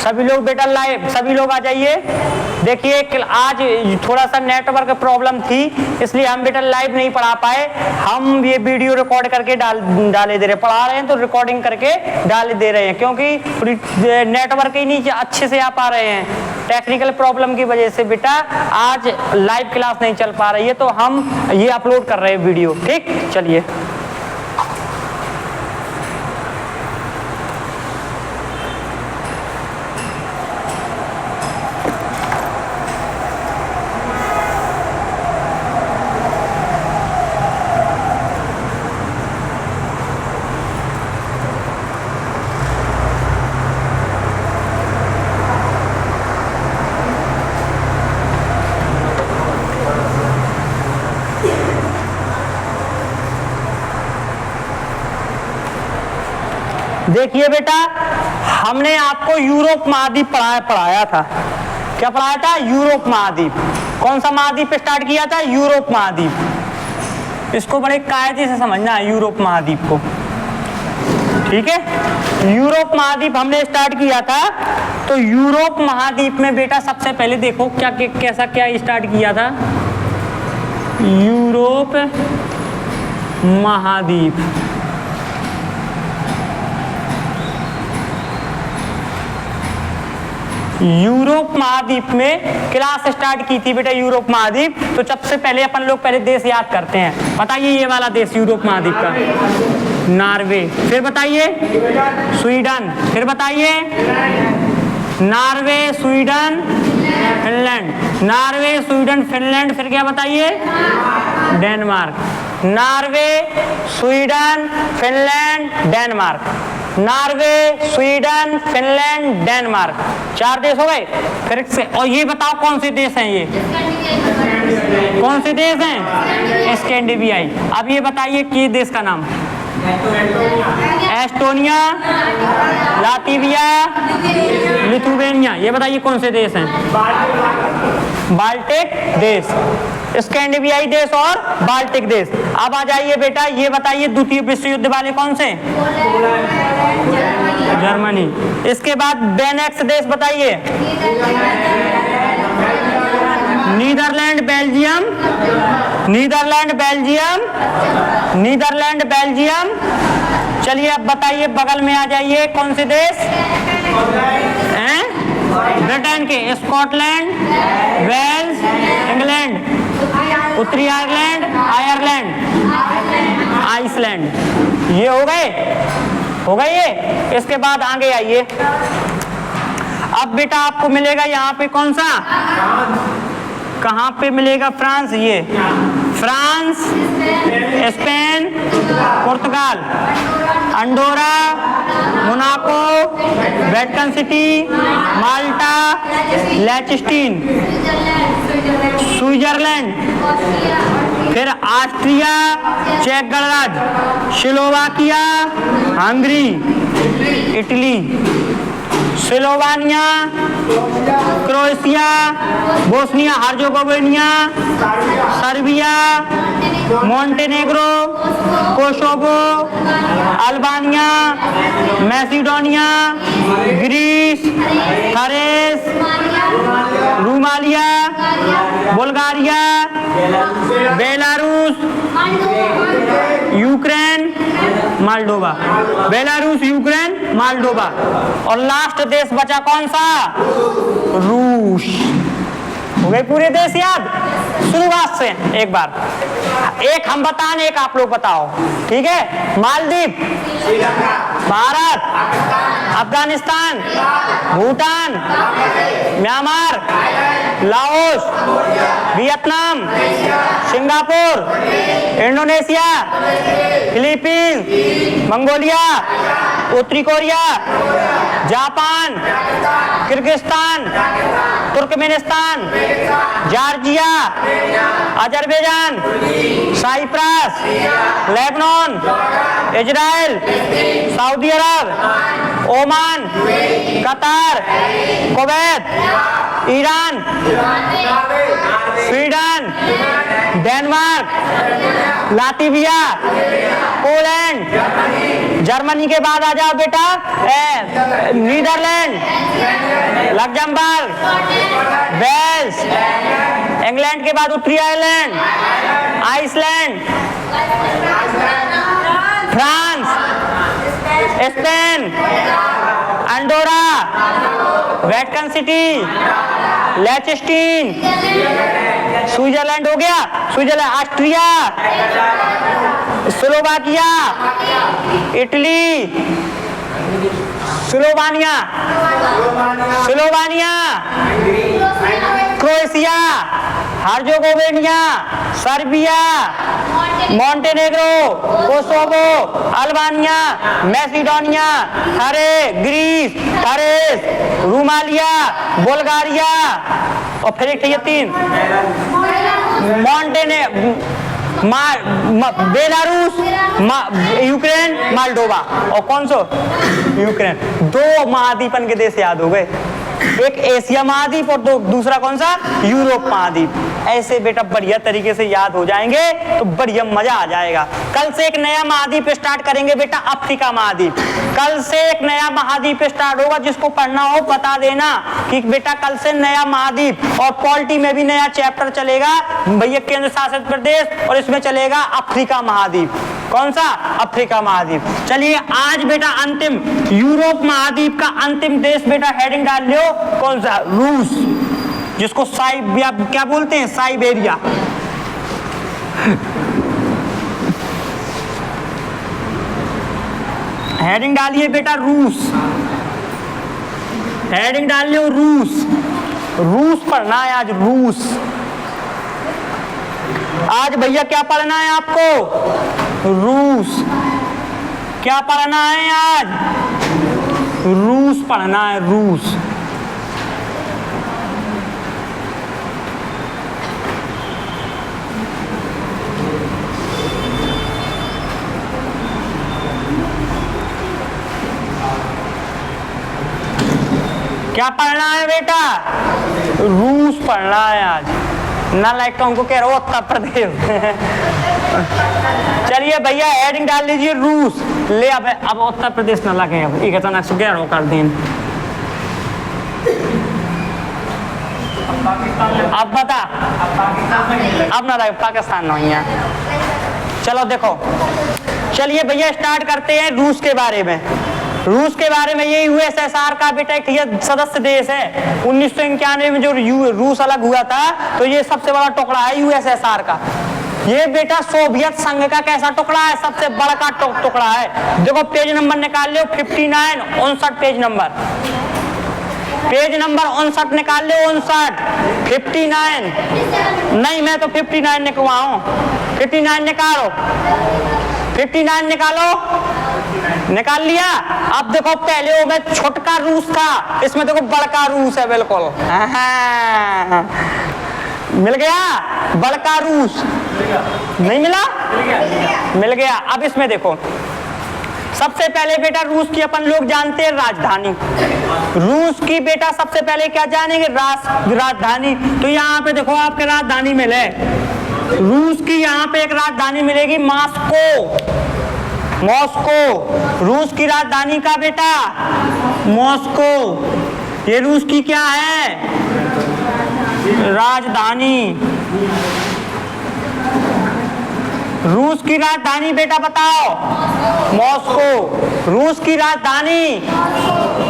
सभी लोग बेटा लाइव, सभी लोग आ जाइए। देखिए आज थोड़ा सा नेटवर्क प्रॉब्लम थी, इसलिए हम बेटा लाइव नहीं पढ़ा पाए। हम ये वीडियो रिकॉर्ड करके डाले दे रहे, पढ़ा रहे हैं तो रिकॉर्डिंग करके डाल दे रहे हैं, क्योंकि नेटवर्क ही नहीं अच्छे से आ पा रहे हैं। टेक्निकल प्रॉब्लम की वजह से बेटा आज लाइव क्लास नहीं चल पा रही है, तो हम ये अपलोड कर रहे हैं वीडियो। ठीक, चलिए। देखिए बेटा, हमने आपको यूरोप महाद्वीप पढ़ाया था। क्या पढ़ाया था? यूरोप महाद्वीप। कौन सा महाद्वीप स्टार्ट किया था? यूरोप महाद्वीप। इसको बड़े कायदे से समझना है यूरोप महाद्वीप को, ठीक है। यूरोप महाद्वीप हमने स्टार्ट किया था, तो यूरोप महाद्वीप में बेटा सबसे पहले देखो कैसा स्टार्ट किया था। यूरोप महाद्वीप, यूरोप महाद्वीप में क्लास स्टार्ट की थी बेटा यूरोप महाद्वीप। तो सबसे पहले अपन लोग पहले देश याद करते हैं। बताइए ये वाला देश यूरोप महाद्वीप का, नॉर्वे। फिर बताइए स्वीडन। फिर बताइए Norway, Sweden, Finland. Norway, Sweden, Finland. फिर क्या बताइए? Denmark. Norway, Sweden, Finland, Denmark. Norway, Sweden, Finland, Denmark. 4 देश हो गए। फिर से, और ये बताओ कौन से देश हैं ये? कौन से देश हैं? स्कैंडिनेवियाई। अब ये बताइए कि देश का नाम? Estonia, Latvia, Lithuania. ये बताइए कौन से देश हैं? बाल्टिक देश, स्कैंडिनेवियाई देश और बाल्टिक देश। अब आ जाइए बेटा, ये बताइए द्वितीय विश्व युद्ध वाले कौन से? जर्मनी। इसके बाद बेनेक्स देश बताइए। Netherland, Belgium, Netherland, Belgium, Netherland, Belgium. चलिए अब बताइए बगल में आ जाइए कौन से देश हैं? ब्रिटेन के स्कॉटलैंड, वेल्स, इंग्लैंड, उत्तरी आयरलैंड, आयरलैंड, आइसलैंड। ये हो गए ये। इसके बाद आगे आइए। अब बेटा आपको मिलेगा यहाँ पे कौन सा? कहाँ पे मिलेगा? फ्रांस। ये फ्रांस, स्पेन, पुर्तगाल, Andorra, Monaco, Vatican City, Malta, लिechtenstein, स्विट्जरलैंड, फिर ऑस्ट्रिया, चेक गणराज्य, Slovakia, Hungary, Italy, Slovenia, Croatia, Bosnia Herzegovina, Serbia, Montenegro, Kosovo, Albania, Macedonia, Greece, Thrace, Romania, Bulgaria, Belarus, Ukraine, Moldova. Belarus, Ukraine, Moldova. और last देश बचा कौन सा? रूस। हो गए पूरे देश याद? शुरुआत से एक बार, एक हम बताएं एक आप लोग बताओ, ठीक है? Maldives, Bharat, Afghanistan, Bhutan, Myanmar, Laos, Vietnam, Singapore, Indonesia, Philippines, Mongolia, उत्तरी Korea, Japan, Kyrgyzstan, Turkmenistan, Georgia, Azerbaijan, Cyprus, Lebanon, Israel, Saudi Arab, Oman, Qatar, Kuwait, Iran, Sweden, Denmark, Latvia, Poland, Germany के बाद आ जाओ बेटा नीदरलैंड, लग्जमबर्ग, वेल्स, इंग्लैंड के बाद उत्तरी Ireland, Iceland, France, Spain, Andorra, Vatican City, लिechtenstein, Switzerland हो गया, Switzerland, Austria, Slovakia, Italy, Slovenia, Croatia, Herzegovina, Serbia, Montenegro, Kosovo, Albania, Macedonia, Greece, Thrace, Rumelia, Bulgaria और फिर एक है 3 बेलारूस, यूक्रेन, मोल्डोवा और कौन सो यूक्रेन। 2 महाद्वीपन के देश याद हो गए, एक एशिया महाद्वीप और दूसरा कौन सा यूरोप महाद्वीप। ऐसे बेटा बढ़िया तरीके से याद हो जाएंगे तो बढ़िया मजा आ जाएगा। कल से एक नया महाद्वीप स्टार्ट करेंगे बेटा, अफ्रीका महाद्वीप। कल से एक नया महाद्वीप स्टार्ट होगा, जिसको पढ़ना हो बता देना कि बेटा कल से नया महाद्वीप। और पॉलिटी में भी नया चैप्टर चलेगा भैया, केंद्र शासित प्रदेश, और इसमें चलेगा अफ्रीका महाद्वीप। कौन सा? अफ्रीका महाद्वीप। चलिए आज बेटा अंतिम यूरोप महाद्वीप का अंतिम देश बेटा हेडिंग डाल लियो, कौन सा? रूस, जिसको साइबिया क्या बोलते हैं, साइबेरिया। हेडिंग डालिए बेटा रूस, हेडिंग डाल लियो रूस। रूस पढ़ना है आज, रूस। आज भैया क्या पढ़ना है आपको? रूस। क्या पढ़ना है आज? रूस पढ़ना है, रूस। क्या पढ़ना है बेटा? रूस पढ़ना है आज। ना लाइक उनको कह रहा हूँ उत्तर प्रदेश। चलिए भैया हेडिंग डाल लीजिए रूस। ले अब उत्तर प्रदेश ना लगे, अब एक कर दें। अब बता, अब ना लगे पाकिस्तान नहीं है। चलो देखो, चलिए भैया स्टार्ट करते हैं रूस के बारे में। रूस के बारे में ये यूएसएसआर का बेटा एक सदस्य देश है। 1991 में जो रूस अलग हुआ था, तो ये सबसे बड़ा टुकड़ा है यूएसएसआर का। ये बेटा सोवियत संघ का कैसा टुकड़ा है? सबसे बड़ा टुकड़ा है। देखो पेज नंबर निकाल लो, 59 59 पेज नंबर 59 निकाल लो, 59 नहीं, मैं तो 59 निकलवाऊं। 59 निकालो, 59 निकालो, निकाल लिया। अब देखो पहले वो में छोटका रूस था, इसमें देखो बड़का रूस है बिल्कुल। मिल गया बड़का रूस? नहीं मिला? मिल गया। अब इसमें देखो सबसे पहले बेटा रूस की अपन लोग जानते हैं राजधानी। रूस की बेटा सबसे पहले क्या जानेंगे? राजधानी। तो यहाँ पे देखो आपके राजधानी मिले, रूस की यहाँ पे एक राजधानी मिलेगी मॉस्को। मॉस्को रूस की राजधानी का बेटा, मॉस्को। ये रूस की क्या है? राजधानी। रूस की राजधानी बेटा बताओ, मॉस्को। रूस की राजधानी,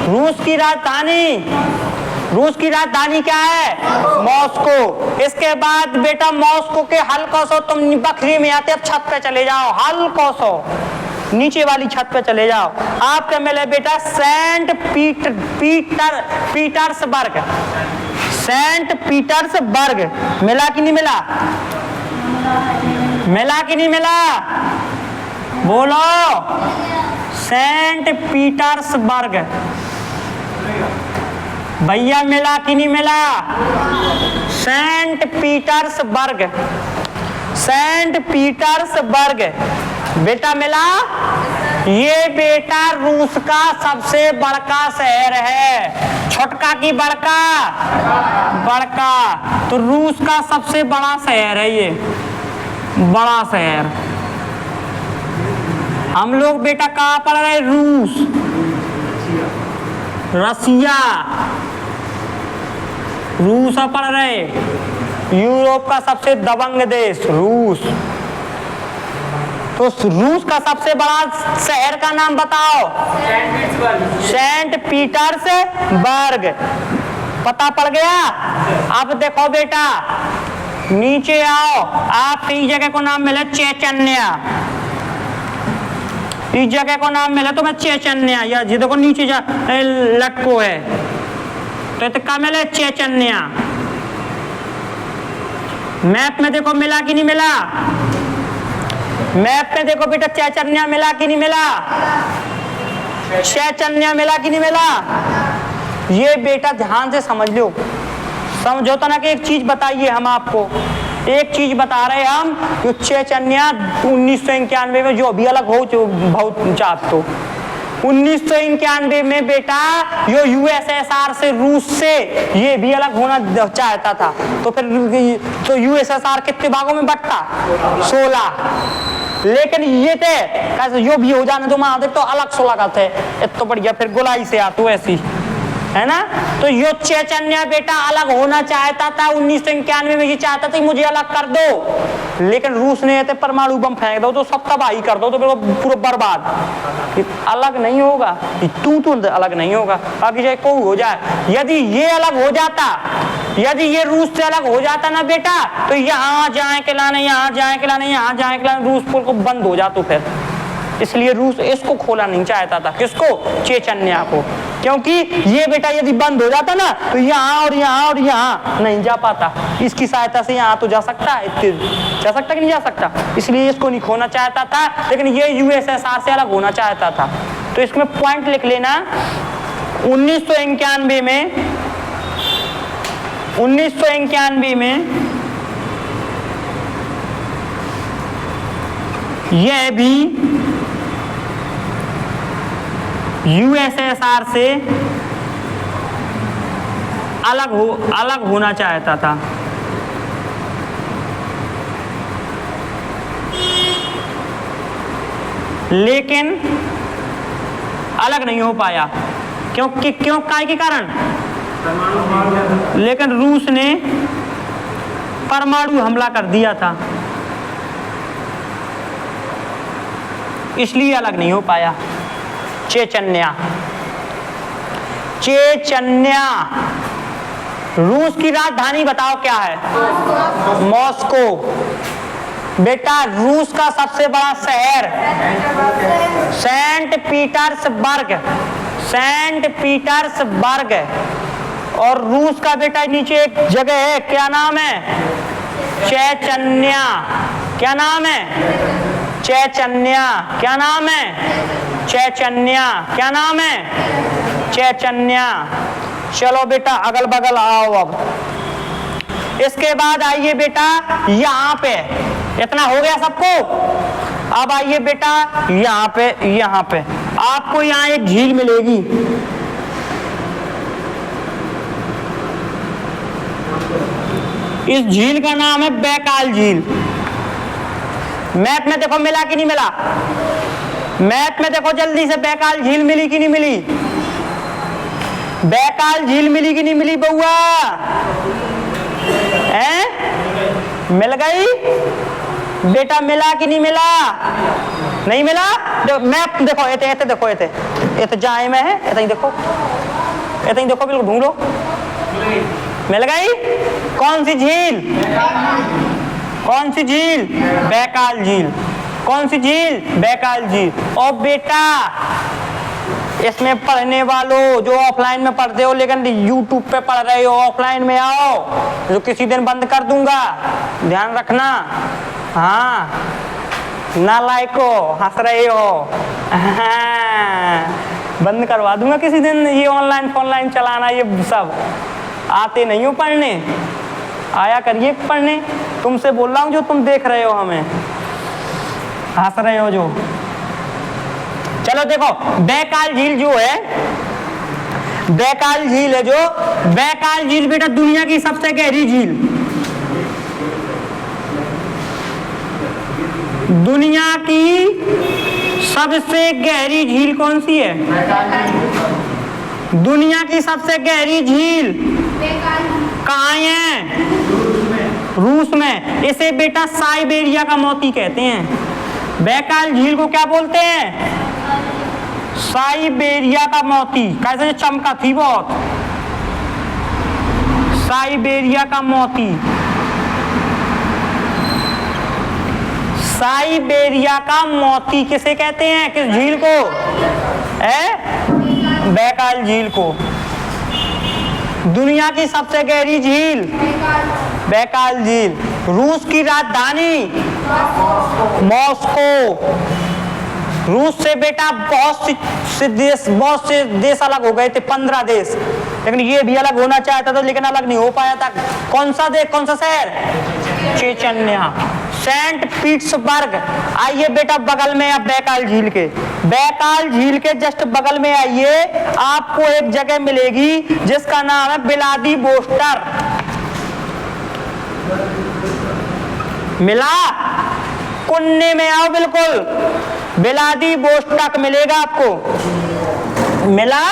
रूस की राजधानी, रूस की राजधानी क्या है? मॉस्को। इसके बाद बेटा मॉस्को के हल्को सो तुम बखरी में आते, अब छत पे चले जाओ, हल्को सो नीचे वाली छत पे चले जाओ, आपके मिले बेटा सेंट पीटर्सबर्ग। सेंट पीटर्सबर्ग मिला कि नहीं मिला? मिला कि नहीं मिला? बोलो, सेंट पीटर्सबर्ग भैया मिला कि नहीं मिला? सेंट पीटर्सबर्ग, सेंट पीटर्सबर्ग बेटा मिला? ये बेटा रूस का सबसे बड़का शहर है। छोटका की बड़का? बड़का। तो रूस का सबसे बड़ा शहर है ये, बड़ा शहर। हम लोग बेटा कहाँ पढ़ रहे? रूस, रसिया, रूस पढ़ रहे। यूरोप का सबसे दबंग देश रूस। तो रूस का सबसे बड़ा शहर का नाम बताओ। Saint Petersburg. पता पड़ गया? अब देखो बेटा नीचे आओ, आप इस जगह को नाम मिला चेचन्या। इस जगह को नाम मिला तो मैं चेचन्या, या जी देखो नीचे जा लटको है तो क्या मिला? चेचन्या। मैप में देखो मिला कि नहीं मिला? मैप में देखो बेटा चेचन्या मिला कि नहीं मिला? चेचन्या मिला कि नहीं मिला? ये बेटा ध्यान से समझ लो, समझो तो ना कि एक चीज बताइए हम आपको, एक चीज बता रहे हम। जो चेचन्या 1991 में जो अभी अलग हो बहुत चाहत तो 1991 में बेटा यो यूएसएसआर से, रूस से ये भी अलग होना चाहता था। तो फिर तो यूएसएसआर कितने भागों में बंटता? 16। लेकिन ये थे कैसे यो भी हो जाने तो महादेव तो अलग 16 का थे। इतना बढ़िया फिर गोलाई से आतो ऐसी है ना। तो यो चेचन्या बेटा अलग होना चाहता था 1991 में। ये चाहता था मुझे अलग कर दो, लेकिन रूस ने कहते परमाणु बम फेंक दो तो सब तबाही कर दो, तो पूरा बर्बाद। अलग नहीं होगा तू तो अलग नहीं होगा, बाकी चाहे कोई हो जाए। यदि ये अलग हो जाता, यदि ये रूस से अलग हो जाता ना बेटा, तो यहाँ जाए के लाने, यहाँ जाए के लाने, यहाँ जाए के लाने, रूस पुल को बंद हो जाता फिर। इसलिए रूस इसको खोला नहीं चाहता था। किसको? चेचन्या को। क्योंकि ये बेटा यदि बंद हो जाता ना तो यहाँ और यहाँ और यहाँ नहीं जा पाता। इसकी सहायता से यहाँ तो जा सकता है, जा सकता कि नहीं जा सकता। इसलिए इसको नहीं खोना चाहता था, लेकिन ये यूएसएसआर से अलग होना चाहता था। तो इसमें पॉइंट लिख लेना। 1991 में यह भी यूएसएसआर से अलग होना चाहता था। लेकिन अलग नहीं हो पाया। क्यों काय के कारण? लेकिन रूस ने परमाणु हमला कर दिया था, इसलिए अलग नहीं हो पाया। चेचन्या रूस की राजधानी बताओ क्या है? मॉस्को। बेटा रूस का सबसे बड़ा शहर सेंट पीटर्सबर्ग। और रूस का बेटा नीचे एक जगह है, क्या नाम है? चेचन्या। क्या नाम है? चेचन्या। क्या नाम है? चेचन्या। क्या नाम है? चेचन्या। चलो बेटा अगल बगल आओ। अब इसके बाद आइए बेटा यहाँ पे, इतना हो गया सबको। अब आइए बेटा यहाँ पे आपको यहाँ एक झील मिलेगी। इस झील का नाम है बैकाल झील। मैप में देखो मिला कि नहीं मिला? मैप में देखो जल्दी से, बैकाल झील मिली कि नहीं मिली? बैकाल झील मिली कि नहीं मिली बउआ? मिल गई बेटा? मिला कि नहीं मिला? नहीं मिला? मैप देखो, एते देखो, एते जाए में है, एते ही देखो, बिल्कुल ढूंढो। मिल गई? कौन सी झील? कौन सी झील? बैकाल झील। कौन सी झील? बैकाल झील। और बेटा इसमें पढ़ने वालों जो ऑफलाइन में पढ़ते हो लेकिन यूट्यूब पे पढ़ रहे हो, ऑफलाइन में आओ, जो किसी दिन बंद कर दूंगा, ध्यान रखना। हाँ ना लाइको, हंस रहे हो। बंद करवा दूंगा किसी दिन ये ऑनलाइन चलाना। ये सब आते नहीं हो पढ़ने, आया करिए पढ़ने। तुमसे बोल रहा हूँ जो तुम देख रहे हो, हमें हंस रहे हो जो। चलो देखो, बैकाल झील जो है, बैकाल झील है जो, बैकाल झील बेटा दुनिया की सबसे गहरी झील, दुनिया की सबसे गहरी झील कौन सी है? दुनिया की सबसे गहरी झील कहाँ है? रूस में। इसे बेटा साइबेरिया का मोती कहते हैं। बैकाल झील को क्या बोलते हैं? साइबेरिया का मोती। कैसे चमका थी बहुत, साइबेरिया का मोती, साइबेरिया का मोती किसे कहते हैं? किस झील को? बैकाल झील को। दुनिया की सबसे गहरी झील बैकाल झील। रूस की राजधानी मॉस्को। रूस से बेटा बहुत से देश अलग हो गए थे, 15 देश, लेकिन ये भी अलग होना चाहता था लेकिन अलग नहीं हो पाया था। कौन सा देश, कौन सा शहर? Chechnya, Saint Petersburg. आइए बेटा बगल में, अब बैकाल झील के, बैकाल झील के जस्ट बगल में आइए, आपको एक जगह मिलेगी जिसका नाम है व्लादिवोस्टोक। मिला? कोने में आओ बिल्कुल, व्लादिवोस्टोक मिलेगा आपको। मिला?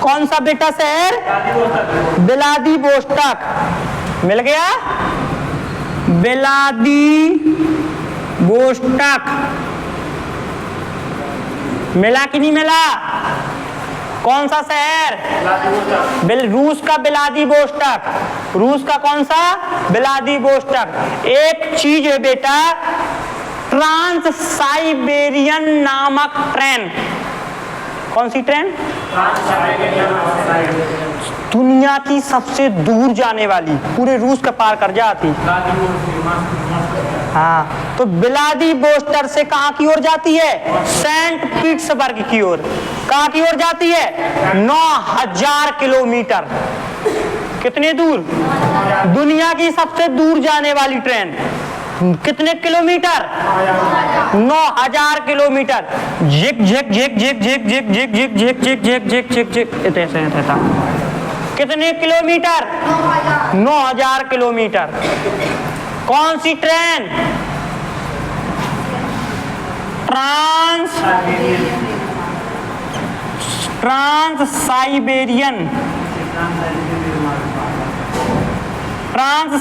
कौन सा बेटा शहर? व्लादिवोस्टोक। मिल गया? व्लादिवोस्टोक मिला कि नहीं मिला? कौन सा शहर? रूस का व्लादिवोस्टोक। रूस का कौन सा? व्लादिवोस्टोक। एक चीज है बेटा, ट्रांस साइबेरियन नामक ट्रेन। कौन सी ट्रेन? दुनिया की सबसे दूर जाने वाली, पूरे रूस का पार कर जाती। हाँ, तो व्लादिवोस्टोक से कहाँ की ओर जाती है? सेंट पीटर्सबर्ग की ओर। कहाँ की ओर जाती है? 9000 किलोमीटर। कितने दूर? दुनिया की सबसे दूर जाने वाली ट्रेन। कितने किलोमीटर? 9000 किलोमीटर। झिक झिक झिक झिक झिक झिक झिक झिक झिक झिक झिक झिक झिक झिक ऐसे। कितने किलोमीटर? 9000 किलोमीटर। कौन सी ट्रेन? ट्रांस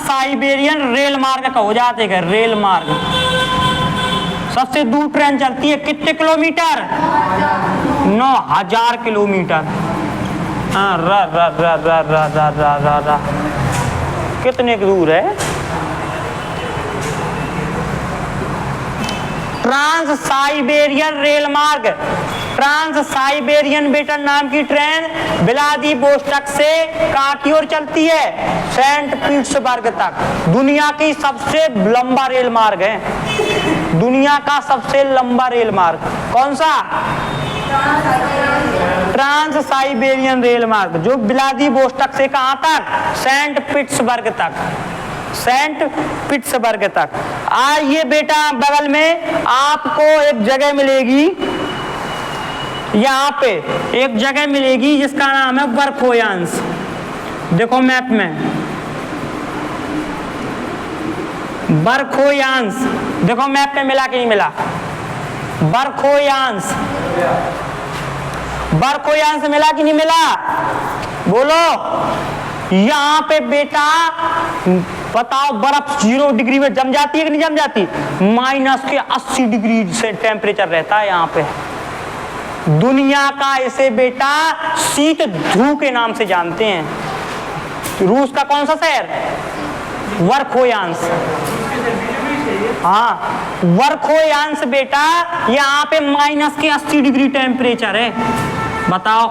साइबेरियन रेल मार्ग का हो जाते हैं। रेल मार्ग सबसे दूर ट्रेन चलती है। कितने किलोमीटर? 9000 किलोमीटर। हाँ, कितने दूर है? ट्रांस साइबेरियन रेल मार्ग, ट्रांस साइबेरियन बेटा नाम की ट्रेन व्लादिवोस्टोक से कहाँ की ओर चलती है? सेंट पीटर्सबर्ग तक। दुनिया की सबसे लंबा रेल मार्ग है, दुनिया का सबसे लंबा रेल मार्ग। कौन सा? ट्रांस साइबेरियन रेल मार्ग, जो व्लादिवोस्टोक से कहाँ तक? सेंट पीटर्सबर्ग तक। सेंट पीटर्सबर्ग तक। आइए बेटा बगल में आपको एक जगह मिलेगी, यहाँ पे एक जगह मिलेगी जिसका नाम है वर्खोयांस। देखो मैप में, वर्खोयांस देखो मैप में मिला कि नहीं मिला? वर्खोयांस, वर्खोयांस मिला कि नहीं मिला? बोलो। यहाँ पे बेटा बताओ, बर्फ 0 डिग्री में जम जाती है कि नहीं जम जाती? -80 डिग्री से टेम्परेचर रहता है यहाँ पे। दुनिया का इसे बेटा शीत ध्रुव के नाम से जानते हैं। रूस का कौन सा शहर? वर्खोयांस। हाँ, वर्खोयांस बेटा, यहाँ पे -80 डिग्री टेम्परेचर है। बताओ,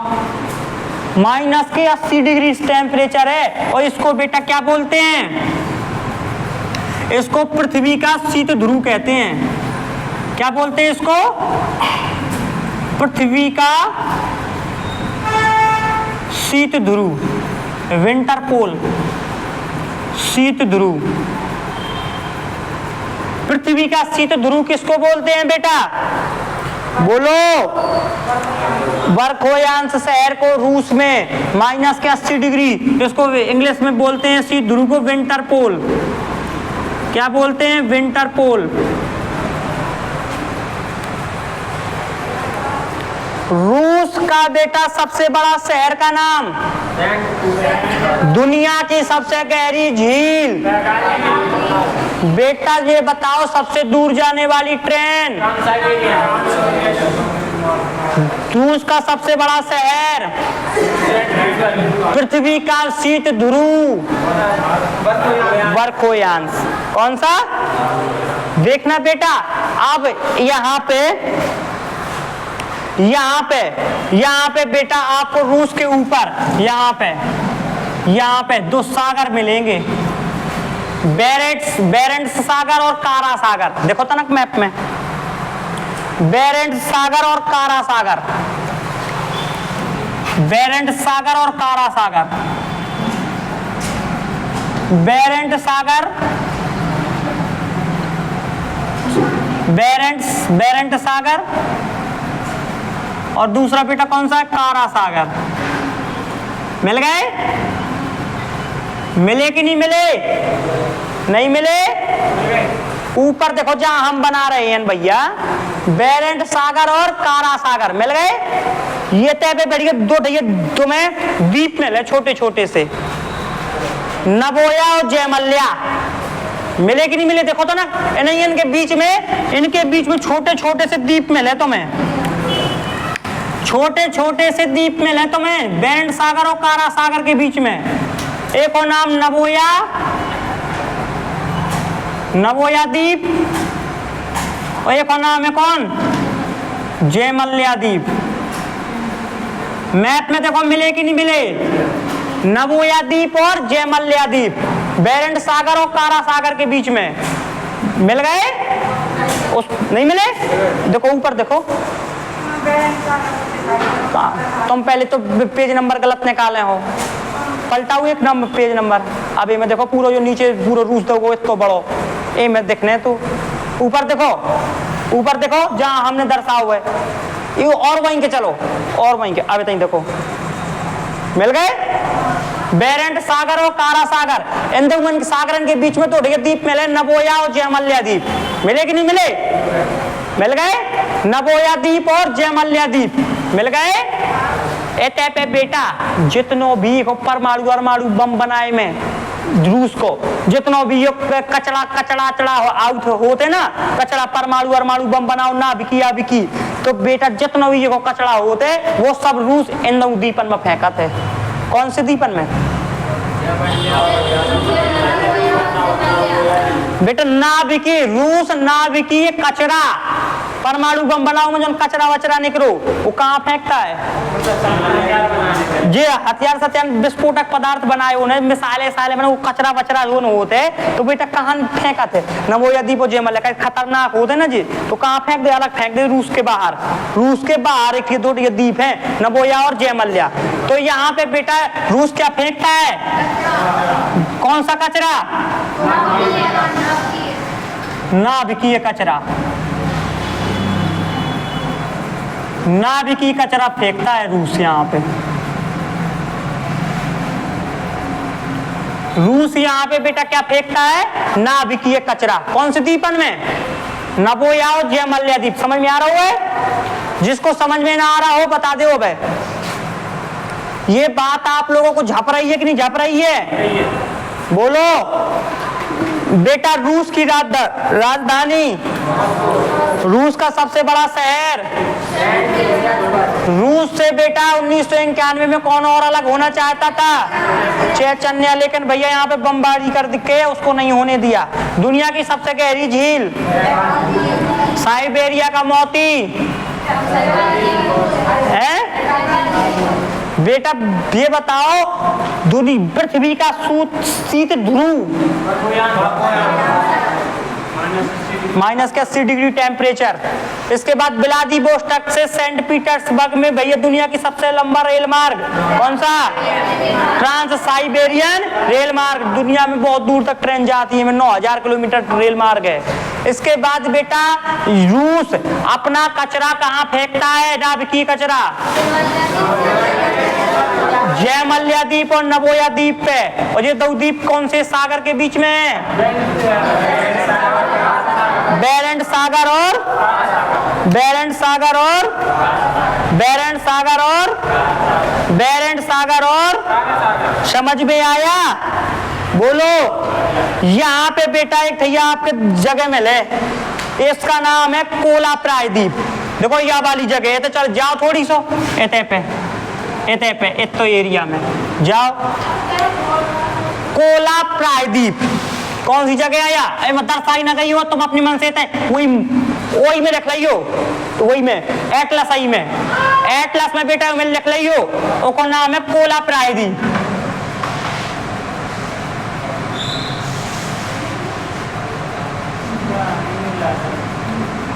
-80 डिग्री टेम्परेचर है। और इसको बेटा क्या बोलते हैं? इसको पृथ्वी का शीत ध्रुव कहते हैं। क्या बोलते हैं इसको? पृथ्वी का शीत ध्रुव, विंटर पोल, शीत ध्रुव। पृथ्वी का शीत ध्रुव किसको बोलते हैं बेटा? बोलो। वर्खोयांश शहर को रूस में -80 डिग्री, इसको इंग्लिश में बोलते हैं इसी ध्रुव को विंटर पोल। क्या बोलते हैं? विंटर पोल। रूस का बेटा सबसे बड़ा शहर का नाम, दुनिया की सबसे गहरी झील, बेटा ये बताओ सबसे दूर जाने वाली ट्रेन, रूस का सबसे बड़ा शहर, पृथ्वी का शीत ध्रुव, वर्खोयांश। कौन सा? देखना बेटा, अब यहाँ पे बेटा आपको रूस के ऊपर यहाँ पे दो सागर मिलेंगे, बेरेंट्स सागर और कारा सागर। देखो तनक मैप में, बेरेंट्स सागर और कारा सागर, बेरेंट्स सागर और कारा सागर, बेरेंट्स सागर और दूसरा बेटा कौन सा है? कारा सागर। मिल गए? मिले कि नहीं मिले? नहीं मिले? ऊपर देखो जहां हम बना रहे हैं भैया, बेरेंट सागर और कारा सागर मिल गए। ये तय पे बैठ गए दो तुम्हें द्वीप मिले छोटे छोटे से, नवोया और जयमल्या। मिले कि नहीं मिले? देखो तो ना, नहीं इनके बीच में छोटे छोटे से द्वीप मिले तुम्हें, छोटे छोटे से द्वीप मिले तुम्हें बेरेंट सागर और कारा सागर के बीच में। एक को नाम नवोया द्वीप और एक का नाम है कौन? जयमल्या द्वीप। मैप में देखो मिले कि नहीं मिले? नवोया द्वीप और जयमल्या द्वीप बेरेंट सागर और कारा सागर के बीच में मिल गए। नहीं मिले? देखो ऊपर देखो, तुम पहले तो पेज नंबर गलत निकाले हो, पलटाओ एक नंबर पेज नंबर। अभी मैं देखो पूरा जो नीचे पूरा रूस देखो इसको बड़ो ए में देखने तो ऊपर देखो जहां हमने दर्शाया हुआ है ये, और वहीं के चलो और वहीं के अभी तक देखो मिल गए। बेरेंट सागर और कारा सागर इन दोनों सागरन के बीच में तो द्वीप मिले, नवोया और जयमल्या द्वीप। मिले कि नहीं मिले? मिल गए। नवोया द्वीप और जयमल्या द्वीप मिल गए। एते पे बेटा जितनो भी परमाणु बम बनाए में रूस को, जितनो भी कचड़ा आउट होते ना, कचड़ा परमाणु बम बनाओ ना बिकी तो बेटा जितनो भी कचड़ा होते वो सब रूस इन दोनों द्वीपन में फेंकत है। कौन से द्वीपन में? बेटा नाभिकी, रूस नाभिकीय कचरा, परमाणु बम बनाओ में जो कचरा वचरा निकलो वो कहाँ फेंकता है? जे हथियार विस्फोटक पदार्थ बनाए उन्हें मिसाइलें बना वो कचरा वचरा जो होते तो बेटा कहाँ फेंका थे? नवोया द्वीप और जयमल्या खतरनाक होते ना जी, तो कहाँ फेंक दे? अलग फेंक दे रूस के बाहर एक दो द्वीप है नवोया और जयमल्या। तो यहाँ पे बेटा रूस क्या फेंकता है? कौन सा कचरा? नाभिकीय कचरा, नाभिकीय कचरा फेंकता है रूस। यहाँ पे रूस यहाँ पे बेटा क्या फेंकता है? नाभिकीय कचरा। कौन से द्वीपन में? नवोया और जयमल्या द्वीप। समझ में आ रहा है? जिसको समझ में ना आ रहा हो बता दो भाई। ये बात आप लोगों को झप रही है कि नहीं झप रही है? बोलो। बेटा रूस की राजधानी, रूस का सबसे बड़ा शहर, रूस से बेटा 1991 में कौन और अलग होना चाहता था? चेचन्या, लेकिन भैया यहाँ पे बमबारी कर के उसको नहीं होने दिया। दुनिया की सबसे गहरी झील, साइबेरिया का मोती है बेटा। ये बताओ पृथ्वी का शीत ध्रुव माइनस के 80 डिग्री टेम्परेचर। इसके बाद व्लादिवोस्टॉक से सेंट पीटर्सबर्ग में भैया दुनिया की सबसे लंबा रेल मार्ग कौन सा? ट्रांस साइबेरियन रेल मार्ग। दुनिया में बहुत दूर तक ट्रेन जाती है, 9000 किलोमीटर रेल मार्ग है। इसके बाद बेटा रूस अपना कचरा कहाँ फेंकता है? नाभिकीय कचरा जयमल्या द्वीप और नवोया द्वीप पे। और ये दो द्वीप कौन से सागर के बीच में है? बेरेंट सागर और बेरेंट सागर और बेरेंट सागर और बेरेंट सागर और समझ में आया? बोलो। यहाँ पे बेटा एक भैया आपके जगह में ले, इसका नाम है कोला प्रायद्वीप। देखो यह वाली जगह है, तो चल जाओ थोड़ी सो एते पे इतो एरिया में जाओ। कोला प्रायद्वीप कौन सी जगह आया? दर्शाई ना गई हो तुम अपनी मन से वही में लिख ली हो, तो वही में एटलस आई में एटलस में बेटा में लिख ली हो, उसका नाम है कोला प्रायद्वीप।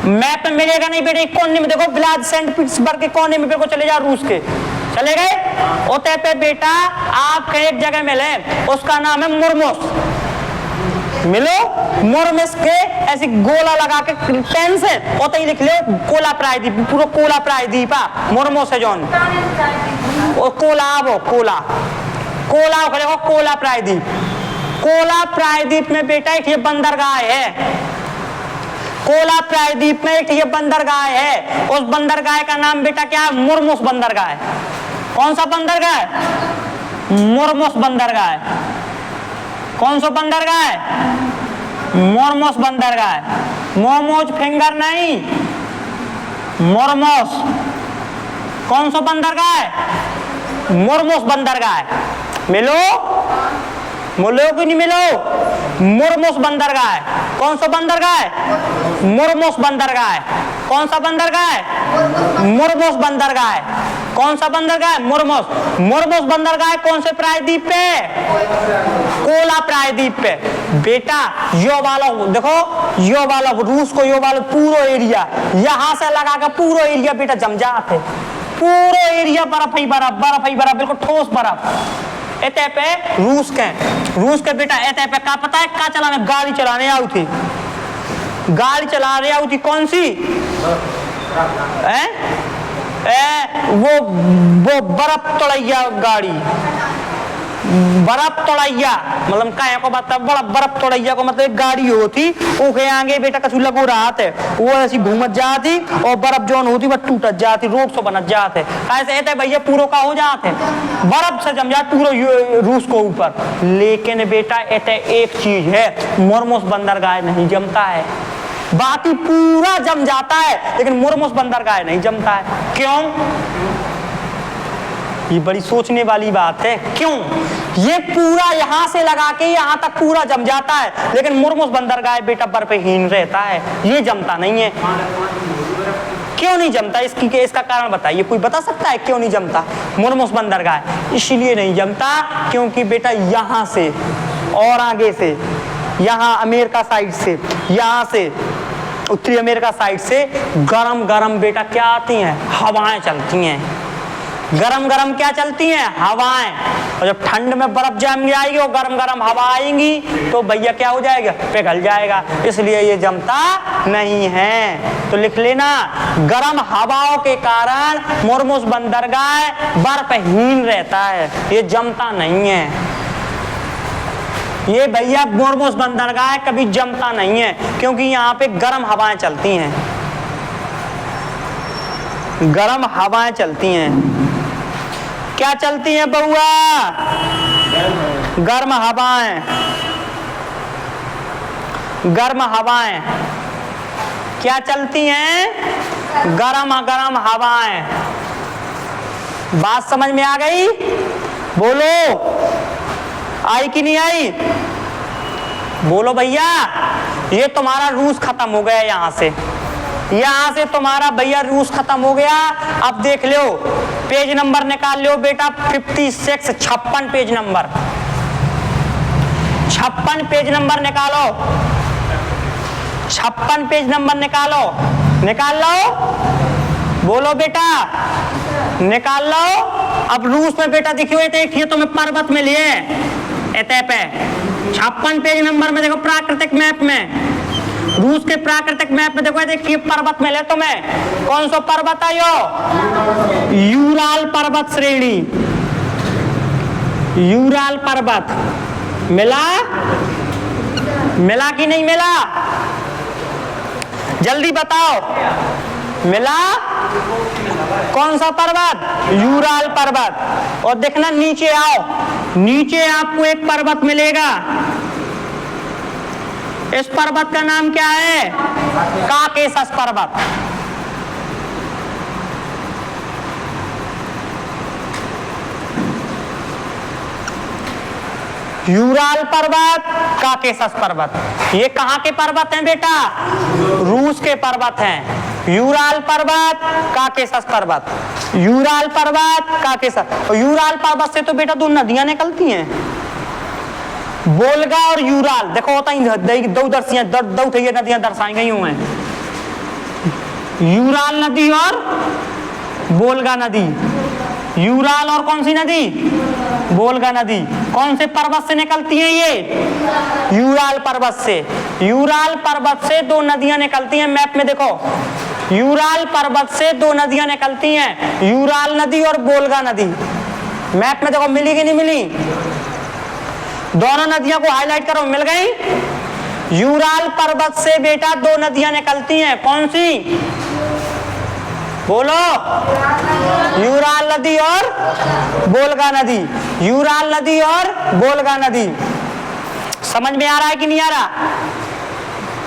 मैप में मिलेगा नहीं बेटे, कोने में देखो ब्लाद सेंट पीटर्सबर्ग के कोने में को चले जाओ, रूस के चले गए ओते पे बेटा आपके एक जगह मिले, उसका नाम है मुर्मोस। मिलो मुर्मोस के ऐसी गोला लगा के पेन से ओते ही लिख लो कोला प्रायद्वीप, पूरा कोला प्रायद्वीप मुर्मोस है जॉन वो कोला वो कोला कोला देखो कोला प्रायद्वीप। कोला प्रायद्वीप में बेटा एक ये बंदरगाह है, कोला प्रायद्वीप में एक ये बंदरगाह है। उस बंदरगाह का नाम बेटा क्या है? मुर्मोस बंदरगाह है। कौन सा बंदरगाह है? मुर्मोस बंदरगाह है। कौन सा बंदरगाह है? मुर्मोस बंदरगाह है। मोमोज फिंगर नहीं, मुर्मोस। कौन सा बंदरगाह है? मुर्मोस बंदरगाह है। मिलो मिलो कि नहीं मिलो? मुर्मोस बंदरगाह है। कौन सा बंदरगाह है? मुर्मोस बंदरगाह है। कौन सा बंदरगाह है? मुर्मोस बंदरगाह है। कौन सा बंदरगाह है? मुर्मोस। मुर्मोस बंदरगाह कौन से प्रायद्वीप पे? कोला प्रायद्वीप पे। बेटा यो वाला देखो, यो वाला रूस को यो वाला पूरा एरिया यहां से लगा कर पूरा एरिया बेटा जम जाते, पूरा एरिया बर्फ ही बर्फ बिल्कुल ठोस बर्फ। एते पे रूस के बेटा एते पे का पता है का चलाने? गाड़ी चलाने आई थी, गाड़ी चला रही आई थी। कौन सी? वो बर्फ तोड़ैया गाड़ी, बर्फ तोड़ैया मतलब क्या को बता, बड़ा बर्फ तोड़ैया को मतलब एक गाड़ी होती, ओके आगे बेटा कछु लगो रहा थे, वो ऐसी घूमत जाती और बर्फ जो होती वह टूटत जाती, रोड से बनत जाते। ऐसे ऐसे भैया पूरा का हो जाते, बर्फ से जम जाते पूरा रूस को ऊपर। लेकिन बेटा ऐसे एक चीज है, मुर्मोस बंदरगाह नहीं जमता है। बाकी पूरा जम जाता है लेकिन मुर्मोस बंदरगाह नहीं जमता है। क्यों? ये बड़ी सोचने वाली बात है। क्यों? ये पूरा यहां से लगा के यहां तक पूरा जम जाता है लेकिन मुर्मोस बंदरगाह बेटा बर्फहीन रहता है, ये जमता नहीं है। क्यों नहीं जमता? इसका कारण बताइए, कोई बता सकता है क्यों नहीं जमता मुर्मोस बंदरगाह? इसलिए नहीं जमता क्योंकि बेटा यहां से और आगे से, यहाँ अमेरिका साइड से, यहाँ से उत्तरी अमेरिका साइड से गरम गरम बेटा क्या आती हैं? हवाएं चलती हैं। गरम गरम क्या चलती हैं? हवाएं। और जब ठंड में बर्फ जम जाएगी और गरम गरम हवा आएंगी तो भैया क्या हो जाएगा? पिघल जाएगा। इसलिए ये जमता नहीं है। तो लिख लेना, गरम हवाओं के कारण मुर्मोस बंदरगाह बर्फहीन रहता है, ये जमता नहीं है। ये भैया मुर्मोस बंदरगाह कभी जमता नहीं है क्योंकि यहाँ पे गर्म हवाएं चलती हैं, गर्म हवाएं चलती हैं। क्या चलती हैं बउआ? गर्म हवाएं, गर्म हवाएं क्या चलती हैं? गर्म गर्म हवाएं। बात समझ में आ गई? बोलो, आई कि नहीं आई? बोलो भैया। ये तुम्हारा रूस खत्म हो गया, यहां से तुम्हारा भैया रूस खत्म हो गया। अब देख लो, पेज नंबर निकाल लो बेटा 56, 56 पेज नंबर, 56 पेज नंबर निकालो। 56 पेज नंबर निकालो, निकाल लो, बोलो बेटा, निकाल लो। अब रूस में बेटा देखियो देखिए तुम्हें पर्वत में लिए एते पे 56 पेज नंबर में देखो प्राकृतिक मैप में, रूस के प्राकृतिक मैप में देखो देखिए पर्वत मिले तुम्हें। कौन सा पर्वत है यो? यूराल पर्वत श्रेणी, यूराल पर्वत मिला, मिला कि नहीं मिला? जल्दी बताओ, मिला? कौन सा पर्वत? यूराल पर्वत। और देखना नीचे आओ, नीचे आपको एक पर्वत मिलेगा, इस पर्वत का नाम क्या है? काकेशस पर्वत। यूराल पर्वत, काकेशस पर्वत, ये कहाँ के पर्वत हैं बेटा? रूस के पर्वत हैं। यूराल पर्वत, काकेशस पर्वत, यूराल पर्वत, काकेशस। और यूराल पर्वत से तो बेटा दो नदियां निकलती हैं, बोल्गा और यूराल। देखो होता ही दो नदियां दर्शाई गई हुई हैं, यूराल नदी और बोल्गा नदी। यूराल और कौन सी नदी? बोल्गा नदी। कौन से पर्वत से निकलती है ये? यूराल पर्वत से। यूराल पर्वत से दो नदियां निकलती हैं, मैप में देखो, यूराल पर्वत से दो नदियां निकलती हैं, यूराल नदी और बोल्गा नदी। मैप में देखो मिली कि नहीं मिली? दोनों नदियों को हाईलाइट करो, मिल गई? यूराल पर्वत से बेटा दो नदियां निकलती हैं, कौन सी? बोलो, यूराल नदी और बोल्गा नदी, यूराल नदी और बोल्गा नदी। समझ में आ रहा है कि नहीं आ रहा?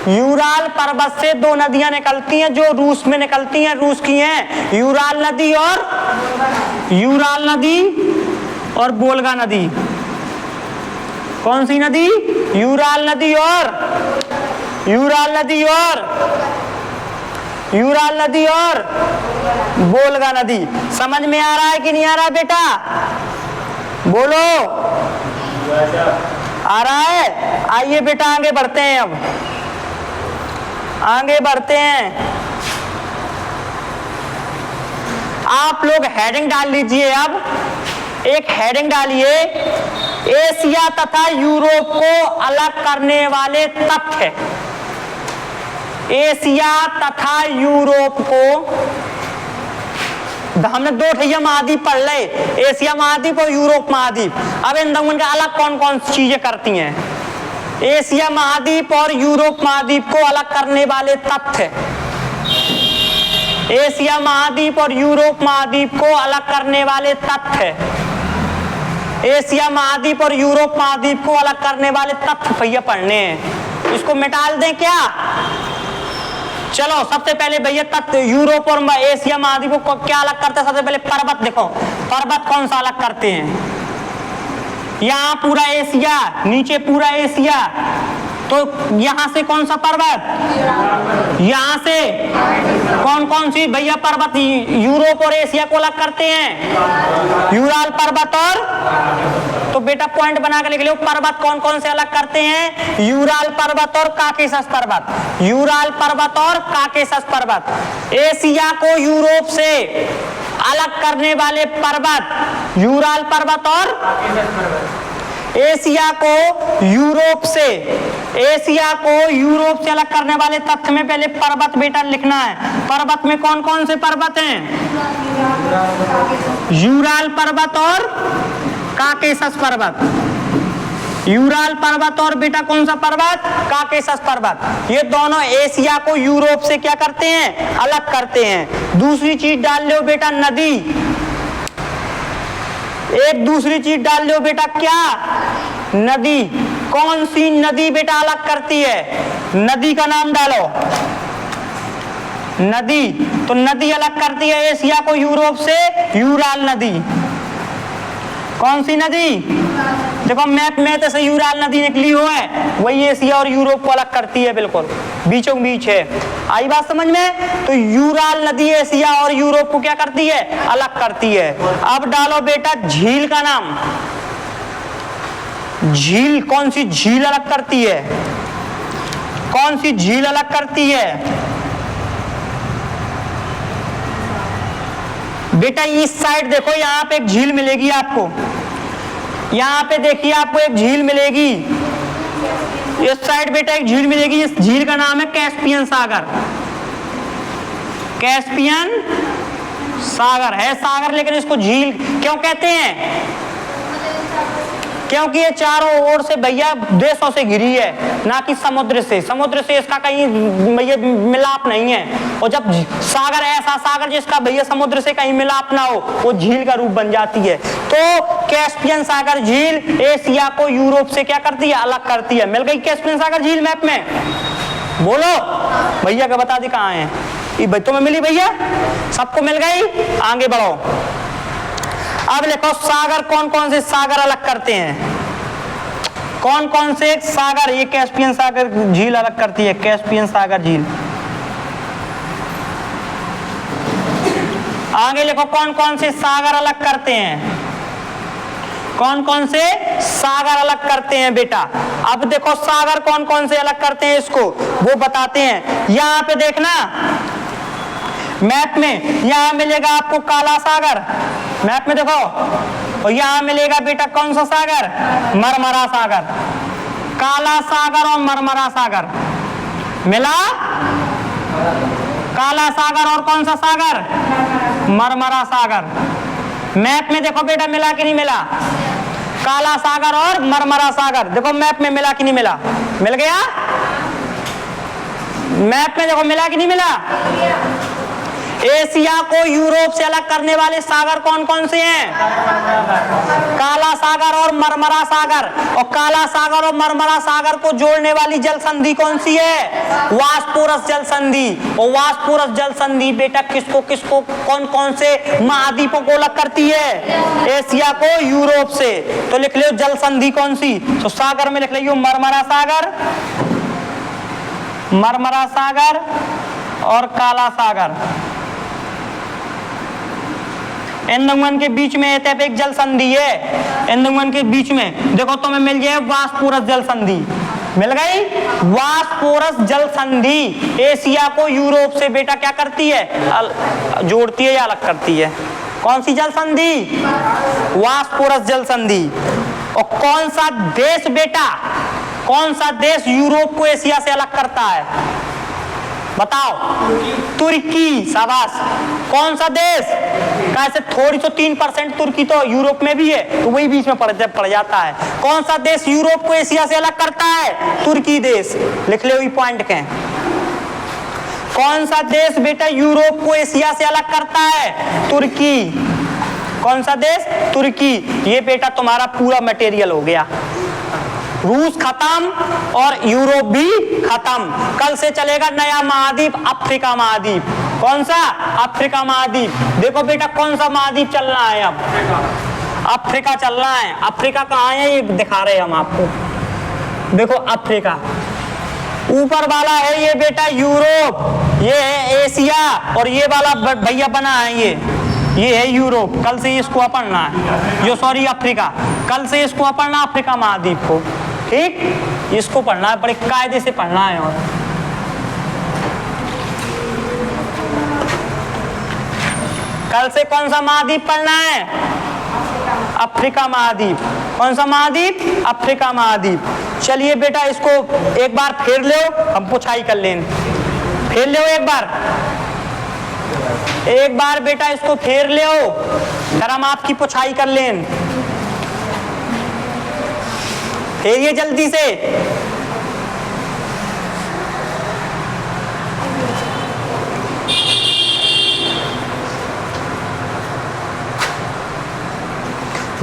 यूराल पर्वत से दो नदियां निकलती हैं जो रूस में निकलती हैं, रूस की हैं, यूराल नदी और बोल्गा नदी। कौन सी नदी? यूराल नदी और बोल्गा नदी। समझ में आ रहा है कि नहीं आ रहा बेटा? बोलो, आ रहा है? आइए बेटा आगे बढ़ते हैं, अब आगे बढ़ते हैं। आप लोग हेडिंग डाल लीजिए, अब एक हेडिंग डालिए, एशिया तथा यूरोप को अलग करने वाले तथ्य। एशिया तथा यूरोप को, हमने दो ठैया महाद्वीप पढ़ ले, एशिया महाद्वीप और यूरोप महाद्वीप। अब इन दोनों का अलग कौन कौन सी चीजें करती हैं? एशिया महाद्वीप और यूरोप महाद्वीप को अलग करने वाले तथ्य। एशिया महाद्वीप और यूरोप महाद्वीप को अलग करने वाले तथ्य। एशिया महाद्वीप और यूरोप महाद्वीप को अलग करने वाले तथ्य भैया पढ़ने हैं। इसको मिटा दें क्या? चलो सबसे पहले भैया तथ्य, यूरोप और एशिया महाद्वीप को क्या अलग करते हैं? सबसे पहले पर्वत देखो, पर्वत कौन सा अलग करते हैं? यहाँ पूरा एशिया, नीचे पूरा एशिया, तो यहां से कौन सा पर्वत? यहां से कौन कौन सी भैया पर्वत यूरोप और एशिया को अलग करते हैं? यूराल पर्वत और, तो बेटा पॉइंट बना के लिख लो, पर्वत कौन कौन से अलग करते हैं? यूराल पर्वत और काकेशस पर्वत। यूराल पर्वत और काकेशस पर्वत। एशिया को यूरोप से अलग करने वाले पर्वत यूराल पर्वत और एशिया को यूरोप से, एशिया को यूरोप से अलग करने वाले तथ्य में पहले पर्वत बेटा लिखना है। पर्वत में कौन कौन से पर्वत हैं? यूराल पर्वत और काकेशस पर्वत। यूराल पर्वत और बेटा कौन सा पर्वत? काकेशस पर्वत। ये दोनों एशिया को यूरोप से क्या करते हैं? अलग करते हैं। दूसरी चीज डाल लो बेटा, नदी। एक दूसरी चीज डाल लो बेटा, क्या? नदी। कौन सी नदी बेटा अलग करती है? नदी का नाम डालो, नदी। तो नदी अलग करती है एशिया को यूरोप से, यूराल नदी। कौन सी नदी? देखो मैप में तो यूराल नदी निकली हुआ है, वही एशिया और यूरोप को अलग करती है, बिल्कुल बीचों बीच है। आई बात समझ में? तो यूराल नदी एशिया और यूरोप को क्या करती है? अलग करती है। अब डालो बेटा झील का नाम। झील, कौन सी झील अलग करती है? कौन सी झील अलग करती है? बेटा इस साइड देखो, यहाँ पे एक झील मिलेगी आपको, यहाँ पे देखिए आपको एक झील मिलेगी, इस साइड बेटा एक झील मिलेगी। इस झील का नाम है कैस्पियन सागर। कैस्पियन सागर है सागर, लेकिन इसको झील क्यों कहते हैं? क्योंकि ये चारों ओर से भैया देशों से घिरी है, ना कि समुद्र से। समुद्र से इसका कहीं भैया मिलाप नहीं है। और जब सागर, ऐसा सागर जिसका भैया समुद्र से कहीं मिलाप ना हो, वो झील का रूप बन जाती है। तो कैस्पियन सागर झील एशिया को यूरोप से क्या करती है? अलग करती है। मिल गई कैस्पियन सागर झील मैप में? बोलो भैया का बता दी कहाँ है? ये बच्चों में मिली भैया, सबको मिल गई। आगे बढ़ो। अब देखो सागर, कौन कौन से सागर अलग करते हैं? कौन कौन से सागर ये कैस्पियन सागर झील अलग करती है? कैस्पियन सागर झील। आगे लिखो कौन कौन से सागर अलग करते हैं? कौन कौन से सागर अलग करते हैं बेटा? अब देखो सागर कौन कौन से अलग करते हैं, इसको वो बताते हैं। यहाँ पे देखना मैप में, यहाँ मिलेगा आपको काला सागर, मैप में देखो। और यहाँ मिलेगा बेटा कौन सा सागर? मरमरा सागर। काला सागर और मरमरा सागर मिला। काला सागर और कौन सा सागर? मरमरा सागर। मैप में देखो बेटा मिला कि नहीं मिला? काला सागर और मरमरा सागर देखो मैप में मिला कि नहीं मिला? मिल गया। मैप में देखो मिला कि नहीं मिला? एशिया को यूरोप से अलग करने वाले सागर कौन कौन से हैं? काला सागर और मरमरा सागर। और काला सागर और मरमरा सागर को जोड़ने वाली जल संधि कौन सी है? वास्पोरस जल संधि। और वास्पोरस जल संधि बेटा किसको किसको, कौन कौन से महाद्वीपों को अलग करती है? एशिया को यूरोप से। तो लिख लो जल संधि कौन सी? तो सागर में लिख लो मरमरा सागर, मरमरा सागर और काला सागर। इंदुमन के बीच में एक जल संधि है। इंदुमन के बीच में देखो तुम्हें मिल जाए वास्पोरस जल संधि। मिल गई वास्पोरस जल संधि। एशिया को यूरोप से बेटा क्या करती है? जोड़ती है या अलग करती है? कौन सी जल संधि? वास्पोरस जल संधि। और कौन सा देश बेटा, कौन सा देश यूरोप को एशिया से अलग करता है? बताओ। तुर्की। शाबाश। कौन सा देश? कैसे थोड़ी तो 3% तुर्की तो यूरोप में भी है, तो वही बीच में पड़ जाता है। कौन सा देश यूरोप को एशिया से अलग करता है? तुर्की देश। लिख ले पॉइंट के। कौन सा देश बेटा यूरोप को एशिया से अलग करता है? तुर्की। कौन सा देश? तुर्की। ये बेटा तुम्हारा पूरा मटेरियल हो गया। रूस खत्म और यूरोप भी खत्म। कल से चलेगा नया महाद्वीप, अफ्रीका महाद्वीप। कौन सा? अफ्रीका महाद्वीप। देखो बेटा कौन सा महाद्वीप चल रहा है अब? अफ्रीका चल रहा है। अफ्रीका कहाँ है ये दिखा रहे हैं हम आपको। देखो अफ्रीका ऊपर वाला है ये बेटा यूरोप, ये है एशिया, और ये वाला भैया बना है ये है यूरोप। कल से इसको पढ़ना है, जो सॉरी अफ्रीका। कल से इसको पढ़ना अफ्रीका महाद्वीप को, ठीक? इसको पढ़ना है, बड़े कायदे से पढ़ना है। और कल से कौन सा महाद्वीप पढ़ना है? अफ्रीका महाद्वीप। कौन सा महाद्वीप? अफ्रीका महाद्वीप। चलिए बेटा इसको एक बार फेर लो, हम पुछाई कर लें। फेर लो एक बार बेटा इसको फेर लो, फिर हम आपकी पुछाई कर लें। फेरिए जल्दी से।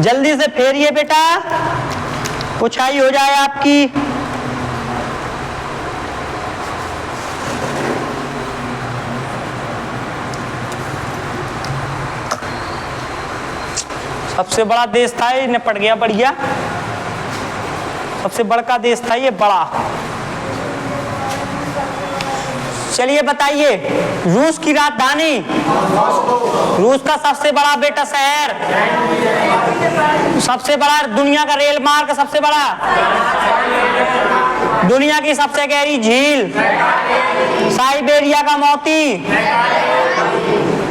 जल्दी से फेरिए बेटा, पुछाई हो जाए आपकी। सबसे बड़ा देश था ये, निपट गया बढ़िया। सबसे बड़ा देश था ये, बड़ा। चलिए बताइए, रूस की राजधानी, रूस का सबसे बड़ा बेटा शहर, सबसे बड़ा दुनिया का रेल मार्ग, सबसे बड़ा दुनिया की सबसे गहरी झील, साइबेरिया का मोती,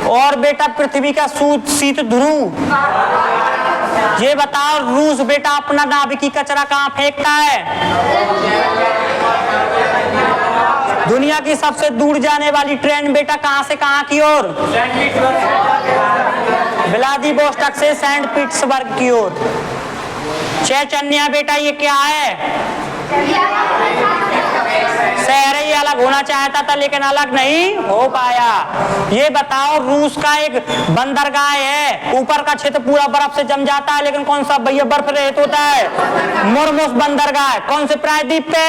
और बेटा पृथ्वी का शीत ध्रुव। ये बताओ रूस बेटा अपना नाभिकीय कचरा कहाँ फेंकता है? दुनिया की सबसे दूर जाने वाली ट्रेन बेटा कहाँ से कहाँ की ओर? व्लादिवोस्टॉक से सेंट पीटर्सबर्ग की ओर। चैतन्य बेटा ये क्या है? शहर ही अलग होना चाहता था लेकिन अलग नहीं हो पाया। ये बताओ रूस का एक बंदरगाह है, ऊपर का क्षेत्र पूरा बर्फ से जम जाता है लेकिन कौन सा भैया बर्फ रहित होता है? मुर्मुस बंदरगाह। कौन से प्रायद्वीप पे?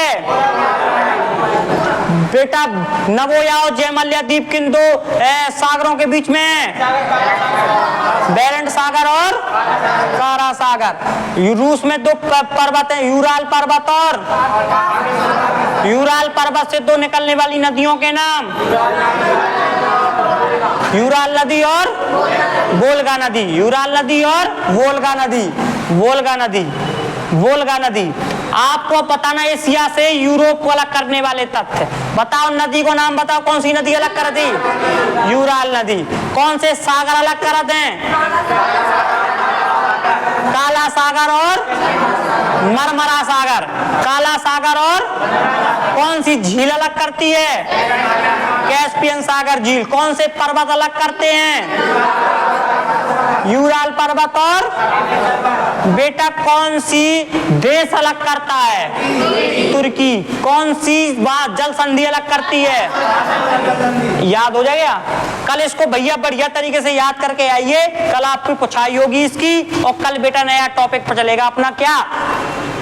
बेटा नवोया और जयमल्या द्वीप किन दो सागरों के बीच में है? बेरेंट सागर और कारा सागर। रूस में दो पर्वत है, यूराल पर्वत और यूराल पर्वत से दो निकलने वाली नदियों के नाम? यूराल नदी और वोल्गा नदी। यूराल नदी और वोल्गा नदी। वोल्गा नदी, वोल्गा नदी। आपको पता ना एशिया से यूरोप को अलग करने वाले तथ्य बताओ। नदी को नाम बताओ, कौन सी नदी अलग कर दी? यूराल नदी। कौन से सागर अलग कर दें? काला सागर और मरमरा सागर। काला सागर और कौन सी झील अलग करती है? कैस्पियन सागर झील। कौन से पर्वत अलग करते हैं? यूराल पर्वत। और बेटा कौन सी देश अलग करता है? तुर्की। कौन सी बात जल संधि अलग करती है? याद हो जाएगा। कल इसको भैया बढ़िया तरीके से याद करके आइए, कल आपकी पुछाई होगी इसकी। और कल बेटा नया टॉपिक पर चलेगा अपना, क्या?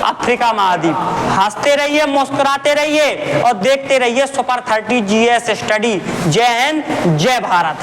अफ्रीका महाद्वीप। हंसते रहिए, मुस्कुराते रहिए और देखते रहिए सुपर 30 GS स्टडी। जय हिंद, जय भारत।